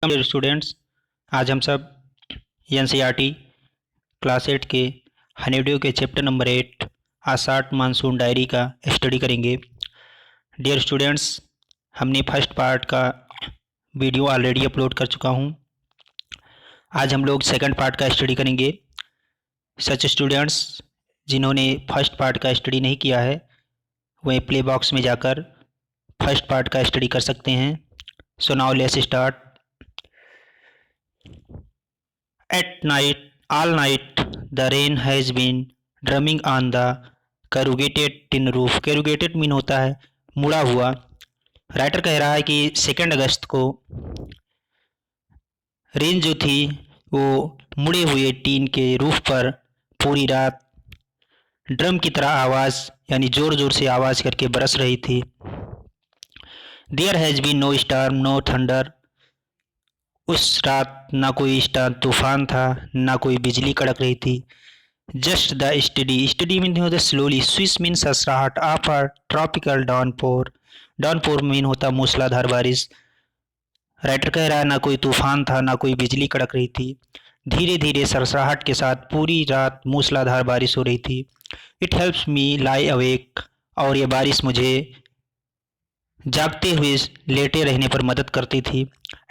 Dear students, आज हम सब एनसीईआरटी क्लास 8 के हनीड्यू के चैप्टर नंबर 8 आषाढ़ मानसून डायरी का स्टडी करेंगे। डियर स्टूडेंट्स, हमने फर्स्ट पार्ट का वीडियो ऑलरेडी अपलोड कर चुका हूँ। आज हम लोग सेकंड पार्ट का स्टडी करेंगे। सच स्टूडेंट्स जिन्होंने फर्स्ट पार्ट का स्टडी नहीं किया है वह प्ले बॉक्स में जाकर फर्स्ट पार्ट का स्टडी कर सकते हैं। So now let's start. At night, all night, the rain has been drumming on the corrugated tin roof. Corrugated mean होता है मुड़ा हुआ। राइटर कह रहा है कि 2 अगस्त को रेन जो थी वो मुड़े हुए टीन के रूफ पर पूरी रात ड्रम की तरह आवाज़ यानी ज़ोर ज़ोर से आवाज़ करके बरस रही थी। There has been no storm no thunder. उस रात ना कोई स्टार तूफान था ना कोई बिजली कड़क रही थी। जस्ट द स्टडी मीन होता स्लोली, स्विस मीन ससराहट of a tropical downpour. Downpour mean होता मूसलाधार बारिश। राइटर कह रहा है ना कोई तूफान था ना कोई बिजली कड़क रही थी। धीरे धीरे सरसराहट के साथ पूरी रात मूसलाधार बारिश हो रही थी। It helps me lie awake, और ये बारिश मुझे जागते हुए लेटे रहने पर मदद करती थी।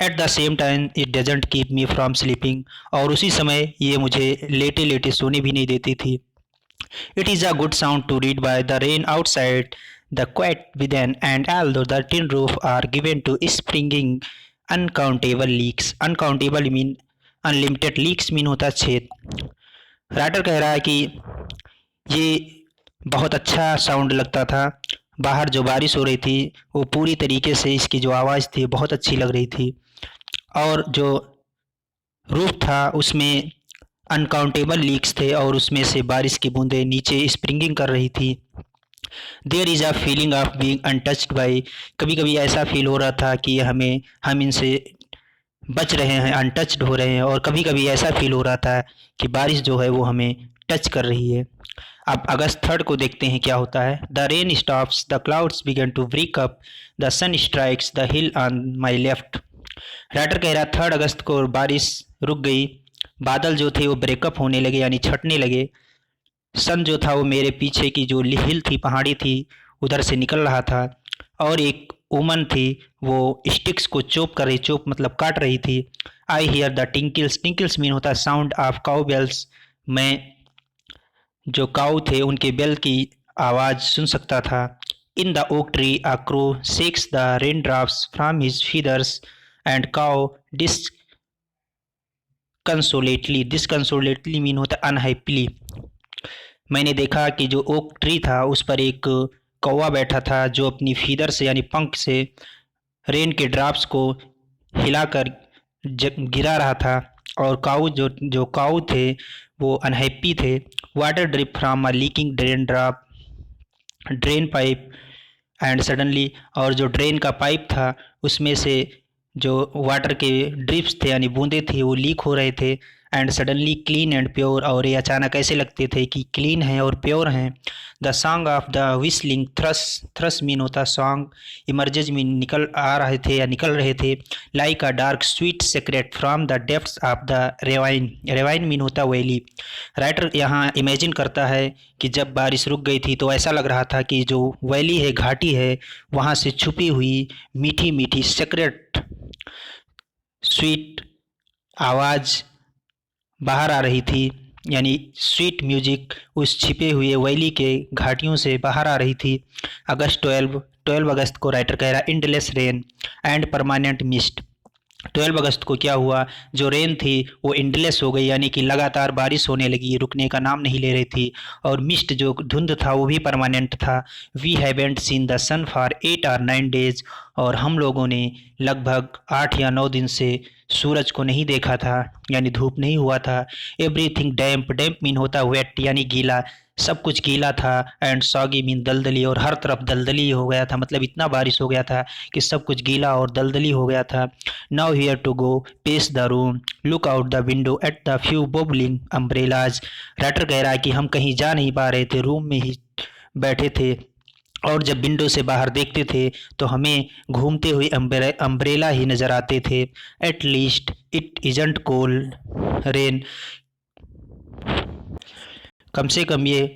At the same time it doesn't keep me from sleeping, और उसी समय ये मुझे लेटे लेटे सोने भी नहीं देती थी। It is a good sound to read by the rain outside the quiet within, and although the tin roof are given to springing uncountable leaks. Uncountable mean unlimited, leaks mean होता छेद। राइटर कह रहा है कि ये बहुत अच्छा sound लगता था। बाहर जो बारिश हो रही थी वो पूरी तरीके से इसकी जो आवाज़ थी बहुत अच्छी लग रही थी, और जो रूफ था उसमें अनकाउंटेबल लीक्स थे और उसमें से बारिश की बूंदें नीचे स्प्रिंगिंग कर रही थी। There is a feeling of being untouched by. कभी कभी ऐसा फील हो रहा था कि हम इनसे बच रहे हैं, अनटच्ड हो रहे हैं, और कभी कभी ऐसा फील हो रहा था कि बारिश जो है वो हमें टच कर रही है। अब अगस्त 3 को देखते हैं क्या होता है। The rain stops, the clouds begin to break up, the sun strikes the hill on my left. Writer कह रहा 3 अगस्त को बारिश रुक गई, बादल जो थे वो ब्रेकअप होने लगे यानी छटने लगे। सन जो था वो मेरे पीछे की जो हिल थी, पहाड़ी थी, उधर से निकल रहा था, और एक वुमन थी वो स्टिक्स को चोप कर रही, चोप मतलब काट रही थी। आई हियर द टिंकल्स, टिंकल्स मीन होता है साउंड ऑफ काउ बेल्स। मैं जो काऊ थे उनके बेल की आवाज़ सुन सकता था। In the oak tree a crow shakes the rain drops from his feathers and caw disconsolately. Disconsolately mean होता है अनहैप्पीली। मैंने देखा कि जो ओक ट्री था उस पर एक कौवा बैठा था जो अपनी फीदर से यानी पंख से रेन के ड्रॉप्स को हिलाकर गिरा रहा था, और काऊ जो काऊ थे वो अनहैप्पी थे। Water drip from a leaking drain pipe and suddenly, और जो ड्रेन का पाइप था उसमें से जो वाटर के ड्रिप्स थे यानी बूंदे थी वो लीक हो रहे थे। And suddenly clean and pure, और ये अचानक ऐसे लगते थे कि क्लीन हैं और प्योर हैं। The song of the whistling thrush, thrush mean होता सॉन्ग, इमर्जेज मीन निकल आ रहे थे या निकल रहे थे। Like a dark sweet secret from the depths of the ravine, ravine mean होता वैली। राइटर यहाँ इमेजिन करता है कि जब बारिश रुक गई थी तो ऐसा लग रहा था कि जो वैली है, घाटी है, वहाँ से छुपी हुई मीठी मीठी सेक्रेट स्वीट आवाज़ बाहर आ रही थी, यानी स्वीट म्यूजिक उस छिपे हुए वैली के घाटियों से बाहर आ रही थी। अगस्त 12 अगस्त को राइटर कह रहा endless rain and permanent mist. 12 अगस्त को क्या हुआ, जो रेन थी वो इंडलेस हो गई यानी कि लगातार बारिश होने लगी, रुकने का नाम नहीं ले रही थी, और मिस्ट जो धुंध था वो भी परमानेंट था। We haven't seen the sun for 8 और 9 डेज, और हम लोगों ने लगभग 8 या 9 दिन से सूरज को नहीं देखा था यानी धूप नहीं हुआ था। एवरीथिंग डैम्प, डैम्प मीन होता वेट यानी गीला, सब कुछ गीला था। एंड सॉगी मीन दलदली, और हर तरफ दलदली हो गया था, मतलब इतना बारिश हो गया था कि सब कुछ गीला और दलदली हो गया था। Now here to go pace the room, look out the window at the few bubbling umbrellas. Writer कह रहा है कि हम कहीं जा नहीं पा रहे थे, रूम में ही बैठे थे और जब विंडो से बाहर देखते थे तो हमें घूमते हुए अम्ब्रेला ही नज़र आते थे। At least it isn't cold rain. कम से कम ये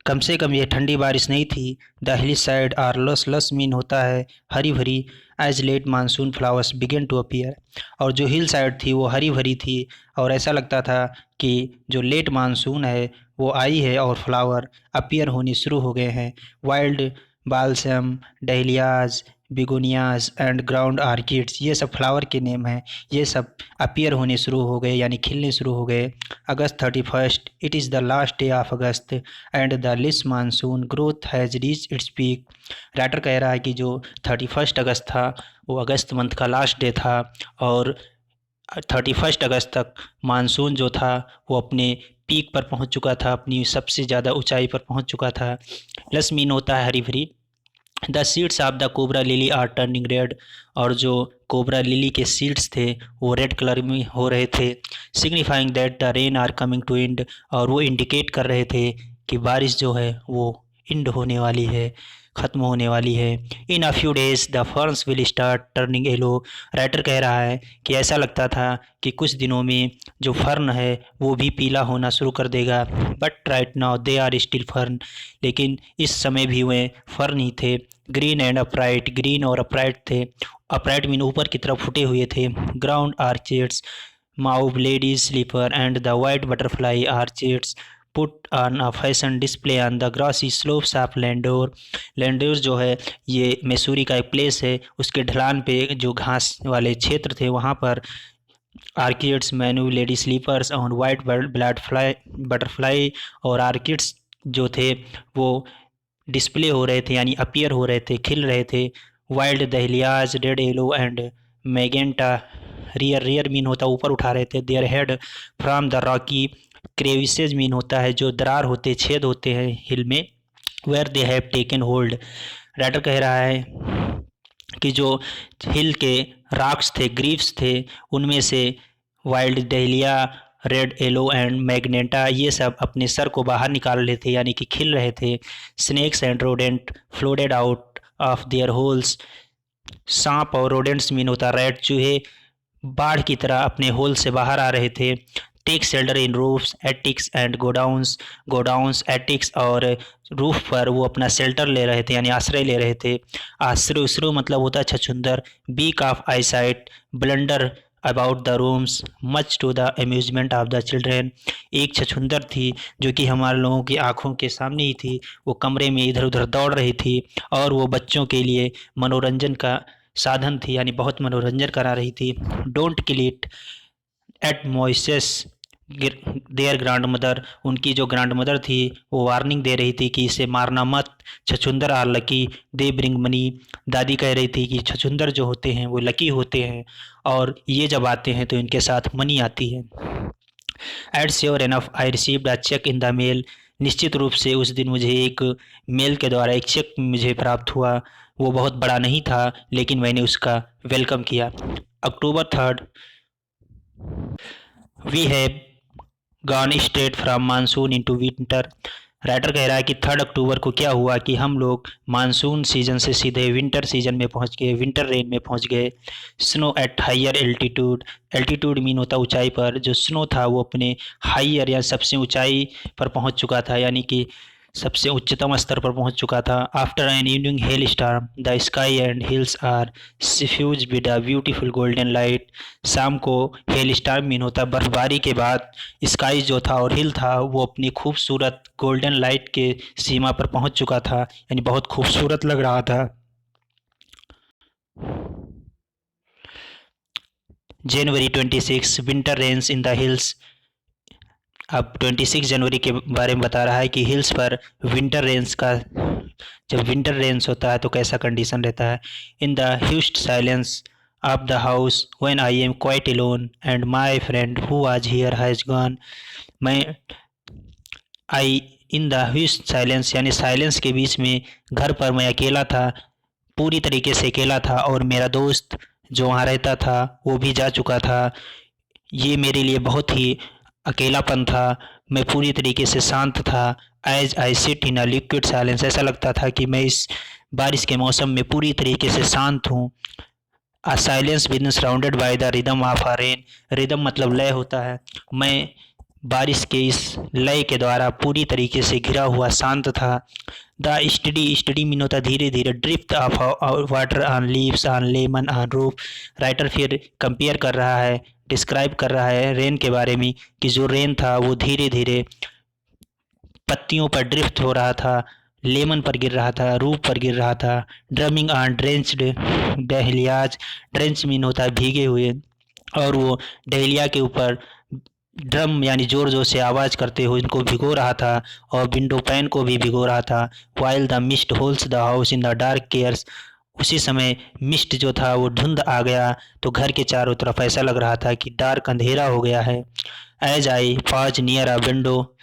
कम से कम ये ठंडी बारिश नहीं थी। द हिल साइड आर लस लस मीन होता है हरी भरी। As late monsoon flowers begin to appear. और जो हिल साइड थी वो हरी भरी थी और ऐसा लगता था कि जो लेट मानसून है वो आई है और फ्लावर अपीयर होने शुरू हो गए हैं। Wild balsam, dahlias, begonias and ground orchids, ये सब फ्लावर के नेम हैं। ये सब अपीयर होने शुरू हो गए यानी खिलने शुरू हो गए। अगस्त 31, it is the last day of August and the list monsoon growth has reach its peak. Writer कह रहा है कि जो 31 अगस्त था वो अगस्त मंथ का लास्ट डे था और 31 अगस्त तक मानसून जो था वो अपने पीक पर पहुंच चुका था, अपनी सबसे ज़्यादा ऊंचाई पर पहुंच चुका था। लस मीन होता है हरी भरी। The seeds of the cobra lily are turning red. और जो कोबरा लिली के सीड्स थे वो रेड कलर में हो रहे थे। Signifying that the rain are coming to end. और वो इंडिकेट कर रहे थे कि बारिश जो है वो एंड होने वाली है, ख़त्म होने वाली है। In a few days the ferns will start turning yellow. Writer कह रहा है कि ऐसा लगता था कि कुछ दिनों में जो फर्न है वो भी पीला होना शुरू कर देगा। But right now they are still fern. लेकिन इस समय भी वे फर्न ही थे। ग्रीन एंड अपराइट, ग्रीन और अपराइट थे। अपराइट मीन ऊपर की तरफ फुटे हुए थे। Ground orchids, mauve, ladies slipper and the white butterfly orchids put on a fashion display on the grassy slopes of Landour. Landour जो है ये मैसूरी का एक प्लेस है, उसके ढलान पे जो घास वाले क्षेत्र थे वहाँ पर आर्किड्स, मैन्यू, लेडी स्लीपर्स और वाइट बटरफ्लाई और आर्किड्स जो थे वो डिस्प्ले हो रहे थे यानी अपीयर हो रहे थे, खिल रहे थे। Wild dahlias red yellow and magenta. Rear mean होता है ऊपर उठा रहे थे। Their head from the rocky. Crevices mean होता है जो दरार होते, छेद होते हैं हिल में। Where they have taken hold. Writer कह रहा है कि जो हिल के रॉक्स थे, ग्रीव्स थे, उनमें से wild dahlia, red yellow and magenta ये सब अपने सर को बाहर निकाल रहे थे यानी कि खिल रहे थे। Snakes and rodent flooded out of their holes. सांप और रोडेंट्स मीन होता रेड, चूहे बाढ़ की तरह अपने होल से बाहर आ रहे थे। Take shelter in roofs, attics and godowns, attics और रूफ पर वो अपना शेल्टर ले रहे थे यानी आश्रय ले रहे थे। आश्रय मतलब होता है छछूंदर। Weak of eyesight, blunder about the rooms, much to the amusement of the children. एक छछूंदर थी जो कि हमारे लोगों की आंखों के सामने ही थी, वो कमरे में इधर उधर दौड़ रही थी और वो बच्चों के लिए मनोरंजन का साधन थी यानी बहुत मनोरंजन करा रही थी। Don't kill it admonishes their grandmother. उनकी जो ग्रैंड मदर थी वो वार्निंग दे रही थी कि इसे मारना मत। छछूंदर are lucky they bring money. दादी कह रही थी कि छछूंदर जो होते हैं वो लकी होते हैं और ये जब आते हैं तो इनके साथ मनी आती है। At sure enough I received a cheque in the mail. निश्चित रूप से उस दिन मुझे एक मेल के द्वारा एक चेक मुझे प्राप्त हुआ। वो बहुत बड़ा नहीं था लेकिन मैंने उसका वेलकम किया। October 3, we have gone straight from monsoon into winter. Writer कह रहा है कि 3 अक्टूबर को क्या हुआ कि हम लोग मानसून सीजन से सीधे विंटर सीजन में पहुंच गए, विंटर रेन में पहुंच गए। Snow at higher altitude, altitude mean होता ऊंचाई पर। जो स्नो था वो अपने हायर या सबसे ऊंचाई पर पहुंच चुका था यानी कि सबसे उच्चतम स्तर पर पहुंच चुका था। After an evening hailstorm the sky and hills are suffused with a beautiful golden light. शाम को हेल स्टार्म मीन होता बर्फबारी के बाद स्काई जो था और हिल था वो अपनी खूबसूरत गोल्डन लाइट के सीमा पर पहुंच चुका था यानी बहुत खूबसूरत लग रहा था। January 26 winter rains in the hills. अब 26 जनवरी के बारे में बता रहा है कि हिल्स पर विंटर रेन्स का, जब विंटर रेन्स होता है तो कैसा कंडीशन रहता है। In the hushed silence of the house when I am quite alone and my friend who was here has gone. मैं I in the hushed silence यानी साइलेंस के बीच में घर पर मैं अकेला था, पूरी तरीके से अकेला था और मेरा दोस्त जो वहाँ रहता था वो भी जा चुका था। ये मेरे लिए बहुत ही अकेलापन था, मैं पूरी तरीके से शांत था। As I sit in a liquid silence, ऐसा लगता था कि मैं इस बारिश के मौसम में पूरी तरीके से शांत हूँ। A silence with surrounded by the rhythm of a rain, rhythm मतलब लय होता है। मैं बारिश के इस लय के द्वारा पूरी तरीके से घिरा हुआ शांत था। द स्टडी, स्टडी मीन होता है धीरे धीरे, drift of water on leaves on lemon on roof. Writer फिर कंपेयर कर रहा है, डिस्क्राइब कर रहा है रेन के बारे में कि जो रेन था वो धीरे धीरे पत्तियों पर ड्रिफ्ट हो रहा था, लेमन पर गिर रहा था, रूफ पर गिर रहा था। Drumming on drenched dahlias, drench mean होता है भीगे हुए, और वो डहलिया के ऊपर ड्रम यानी जोर जोर से आवाज़ करते हुए इनको भिगो रहा था, और विंडो पैन को भी भिगो रहा था। While the mist holes the house in the dark cares, उसी समय मिस्ट जो था वो धुंध आ गया, तो घर के चारों तरफ ऐसा लग रहा था कि डार्क अंधेरा हो गया है। As I pause near a window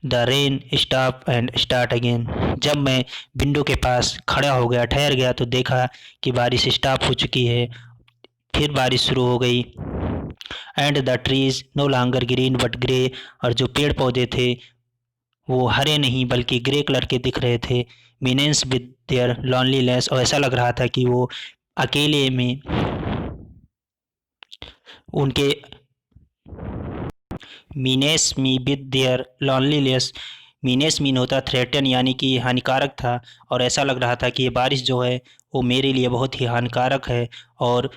the rain stop and start again, जब मैं विंडो के पास खड़ा हो गया, ठहर गया, तो देखा कि बारिश स्टॉप हो चुकी है, फिर बारिश शुरू हो गई। And the trees no longer green but grey, और जो पेड़ पौधे थे वो हरे नहीं बल्कि ग्रे कलर के दिख रहे थे। मीनेंस विद देयर लॉनलीनेस, और ऐसा लग रहा था कि वो अकेले में उनके menace me with their loneliness, menace mean होता थ्रेटन यानी कि हानिकारक था, और ऐसा लग रहा था कि ये बारिश जो है वो मेरे लिए बहुत ही हानिकारक है, और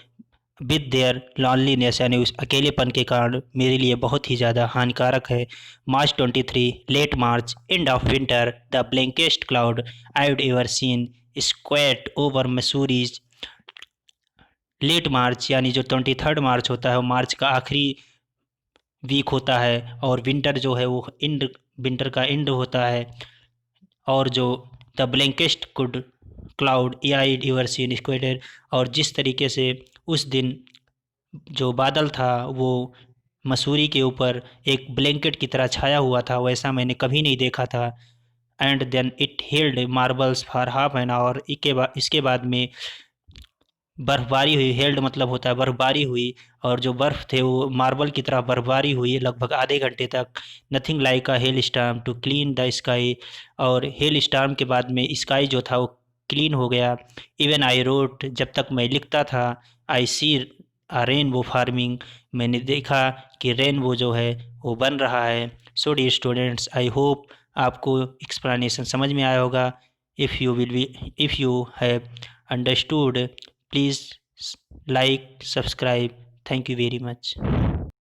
विद देयर लॉनलीनेस यानी उस अकेलेपन के कारण मेरे लिए बहुत ही ज़्यादा हानिकारक है। March 23, late March, end of winter, the blankest cloud I would ever seen squat over Mussoorie's. Late March यानी जो 23 मार्च होता है वो मार्च का आखिरी वीक होता है, और विंटर जो है वो इंड, विंटर का एंड होता है। और जो the blankest could cloud I ever seen squatter, और जिस तरीके से उस दिन जो बादल था वो मसूरी के ऊपर एक ब्लैंकेट की तरह छाया हुआ था, वैसा मैंने कभी नहीं देखा था। And then it held marbles for half an hour, इसके बाद में बर्फबारी हुई। हेल्ड मतलब होता है बर्फबारी हुई, और जो बर्फ़ थे वो मार्बल की तरह बर्फबारी हुई लगभग आधे घंटे तक। Nothing like a hailstorm to clean the sky, और हेल स्टार्म के बाद में स्काई जो था वो क्लीन हो गया। इवन आई रोट, जब तक मैं लिखता था, आई सी अ रेनबो फार्मिंग, मैंने देखा कि रेनबो जो है वो बन रहा है। So dear students, I hope आपको एक्सप्लेनेशन समझ में आया होगा। If you have understood, please like, subscribe. Thank you very much.